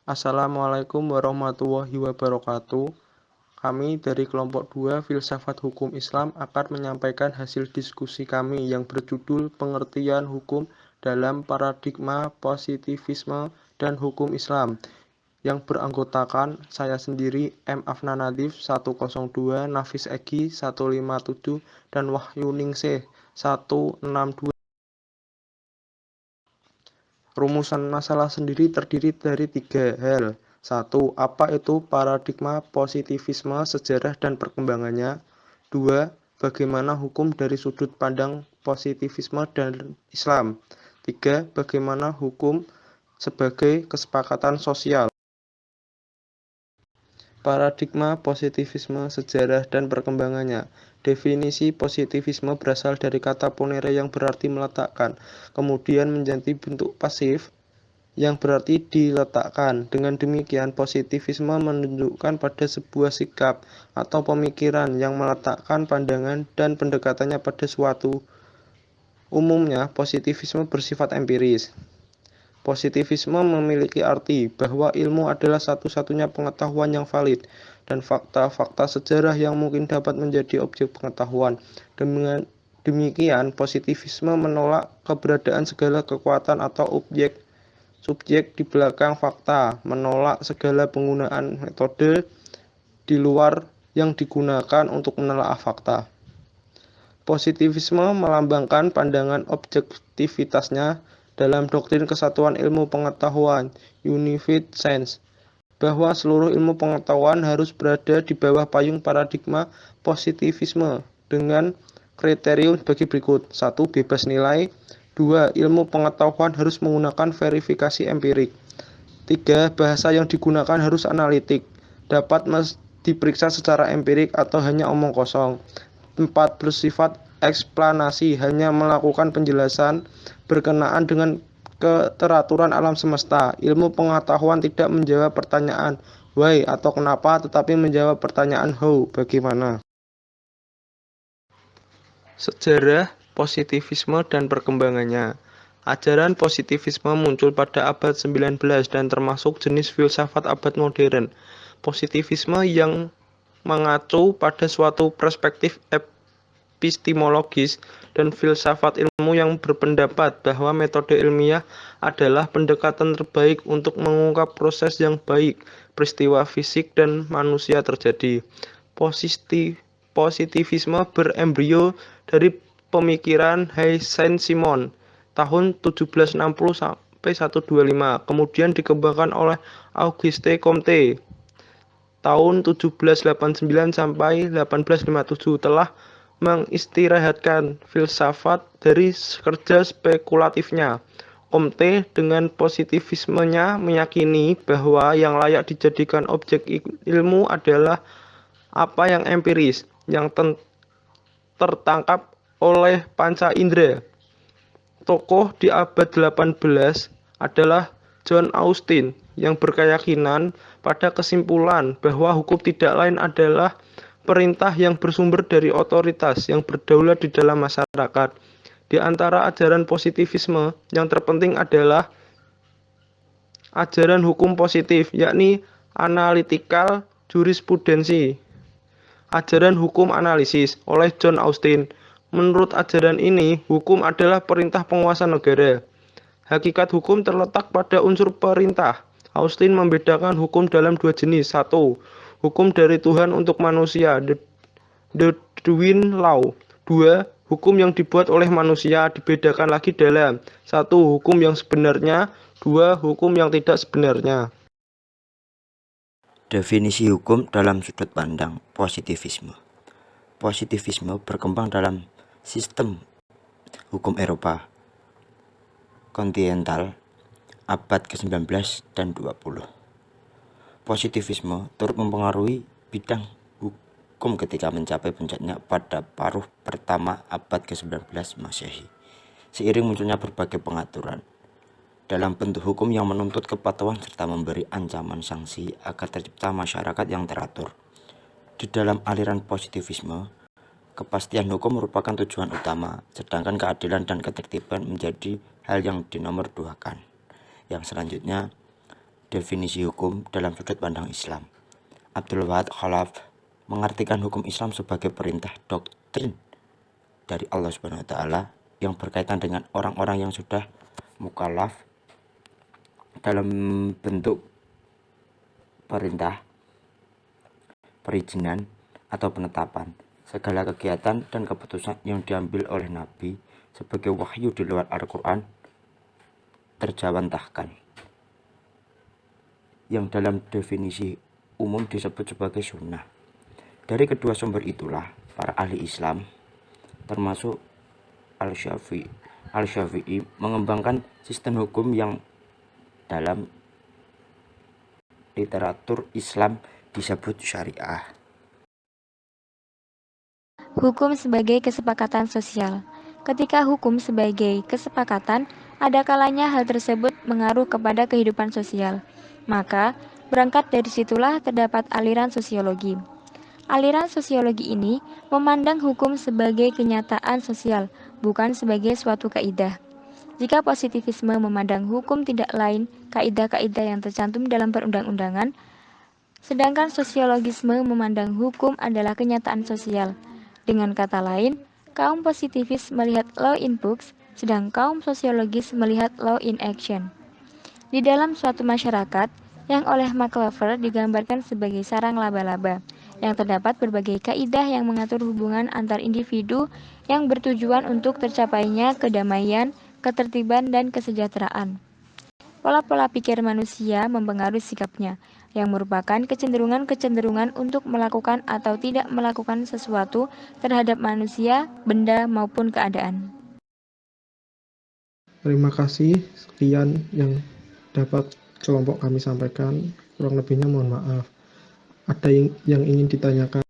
Assalamualaikum warahmatullahi wabarakatuh. Kami dari kelompok 2 Filsafat Hukum Islam akan menyampaikan hasil diskusi kami yang berjudul Pengertian Hukum dalam Paradigma Positivisme dan Hukum Islam, yang beranggotakan saya sendiri M. Afnan Nadif 102, Nafis Egi 157, dan Wahyu Ningsih 162. Rumusan masalah sendiri terdiri dari 3 hal. 1. Apa itu paradigma positivisme, sejarah dan perkembangannya? 2. Bagaimana hukum dari sudut pandang positivisme dan Islam? 3. Bagaimana hukum sebagai kesepakatan sosial? Paradigma positivisme, sejarah dan perkembangannya. Definisi positivisme berasal dari kata ponere yang berarti meletakkan, kemudian menjadi bentuk pasif yang berarti diletakkan. Dengan demikian, positivisme menunjukkan pada sebuah sikap atau pemikiran yang meletakkan pandangan dan pendekatannya pada suatu. Umumnya, positivisme bersifat empiris. Positivisme memiliki arti bahwa ilmu adalah satu-satunya pengetahuan yang valid dan fakta-fakta sejarah yang mungkin dapat menjadi objek pengetahuan. Dengan demikian, positivisme menolak keberadaan segala kekuatan atau subjek di belakang fakta, menolak segala penggunaan metode di luar yang digunakan untuk menelaah fakta. Positivisme melambangkan pandangan objektivitasnya dalam doktrin kesatuan ilmu pengetahuan, Unified Science, bahwa seluruh ilmu pengetahuan harus berada di bawah payung paradigma positivisme dengan kriterium bagi berikut. 1. Bebas nilai. 2. Ilmu pengetahuan harus menggunakan verifikasi empirik. 3. Bahasa yang digunakan harus analitik, dapat diperiksa secara empirik atau hanya omong kosong. 4. Bersifat eksplanasi, hanya melakukan penjelasan berkenaan dengan keteraturan alam semesta. Ilmu pengetahuan tidak menjawab pertanyaan why atau kenapa, tetapi menjawab pertanyaan how, bagaimana. Sejarah positivisme dan perkembangannya. Ajaran positivisme muncul pada abad 19 dan termasuk jenis filsafat abad modern. Positivisme yang mengacu pada suatu perspektif epistemologis dan filsafat ilmu yang berpendapat bahwa metode ilmiah adalah pendekatan terbaik untuk mengungkap proses yang baik, peristiwa fisik dan manusia terjadi. Positivisme berembrio dari pemikiran Saint-Simon tahun 1760 sampai 125, kemudian dikembangkan oleh Auguste Comte tahun 1789 sampai 1857, telah mengistirahatkan filsafat dari kerja spekulatifnya. Comte dengan positivismenya meyakini bahwa yang layak dijadikan objek ilmu adalah apa yang empiris, yang tertangkap oleh panca indera. Tokoh di abad 18 adalah John Austin yang berkeyakinan pada kesimpulan bahwa hukum tidak lain adalah perintah yang bersumber dari otoritas yang berdaulat di dalam masyarakat. Di antara ajaran positivisme yang terpenting adalah ajaran hukum positif, yakni analytical jurisprudency. Ajaran hukum analisis oleh John Austin. Menurut ajaran ini, hukum adalah perintah penguasa negara. Hakikat hukum terletak pada unsur perintah. Austin membedakan hukum dalam 2 jenis. 1. Hukum dari Tuhan untuk manusia, the divine law. 2. Hukum yang dibuat oleh manusia, dibedakan lagi dalam 1. Hukum yang sebenarnya, 2. Hukum yang tidak sebenarnya. Definisi hukum dalam sudut pandang positivisme. Positivisme berkembang dalam sistem hukum Eropa kontinental abad ke-19 dan 20. Positivisme turut mempengaruhi bidang hukum ketika mencapai puncaknya pada paruh pertama abad ke-19 Masehi. Seiring munculnya berbagai pengaturan dalam bentuk hukum yang menuntut kepatuhan serta memberi ancaman sanksi agar tercipta masyarakat yang teratur. Di dalam aliran positivisme, kepastian hukum merupakan tujuan utama, sedangkan keadilan dan ketertiban menjadi hal yang dinomorduakan. Yang selanjutnya, definisi hukum dalam sudut pandang Islam. Abdul Wahab Khalaf mengartikan hukum Islam sebagai perintah doktrin dari Allah Subhanahu wa taala yang berkaitan dengan orang-orang yang sudah mukallaf dalam bentuk perintah, perizinan, atau penetapan. Segala kegiatan dan keputusan yang diambil oleh Nabi sebagai wahyu di luar Al-Quran terjawantahkan, yang dalam definisi umum disebut sebagai sunnah. Dari kedua sumber itulah para ahli Islam termasuk Al-Syafi'i mengembangkan sistem hukum yang dalam literatur Islam disebut syariah. Hukum sebagai kesepakatan sosial. Ketika hukum sebagai kesepakatan, ada kalanya hal tersebut mengaruh kepada kehidupan sosial. Maka, berangkat dari situlah terdapat aliran sosiologi. Aliran sosiologi ini memandang hukum sebagai kenyataan sosial, bukan sebagai suatu kaidah. Jika positivisme memandang hukum tidak lain kaidah-kaidah yang tercantum dalam perundang-undangan, sedangkan sosiologisme memandang hukum adalah kenyataan sosial. Dengan kata lain, kaum positivis melihat law in books, sedang kaum sosiologis melihat law in action. Di dalam suatu masyarakat, yang oleh McLever digambarkan sebagai sarang laba-laba, yang terdapat berbagai kaidah yang mengatur hubungan antar individu yang bertujuan untuk tercapainya kedamaian, ketertiban, dan kesejahteraan. Pola-pola pikir manusia mempengaruhi sikapnya, yang merupakan kecenderungan-kecenderungan untuk melakukan atau tidak melakukan sesuatu terhadap manusia, benda, maupun keadaan. Terima kasih, sekian yang dapat kelompok kami sampaikan. Kurang lebihnya mohon maaf. Ada yang ingin ditanyakan?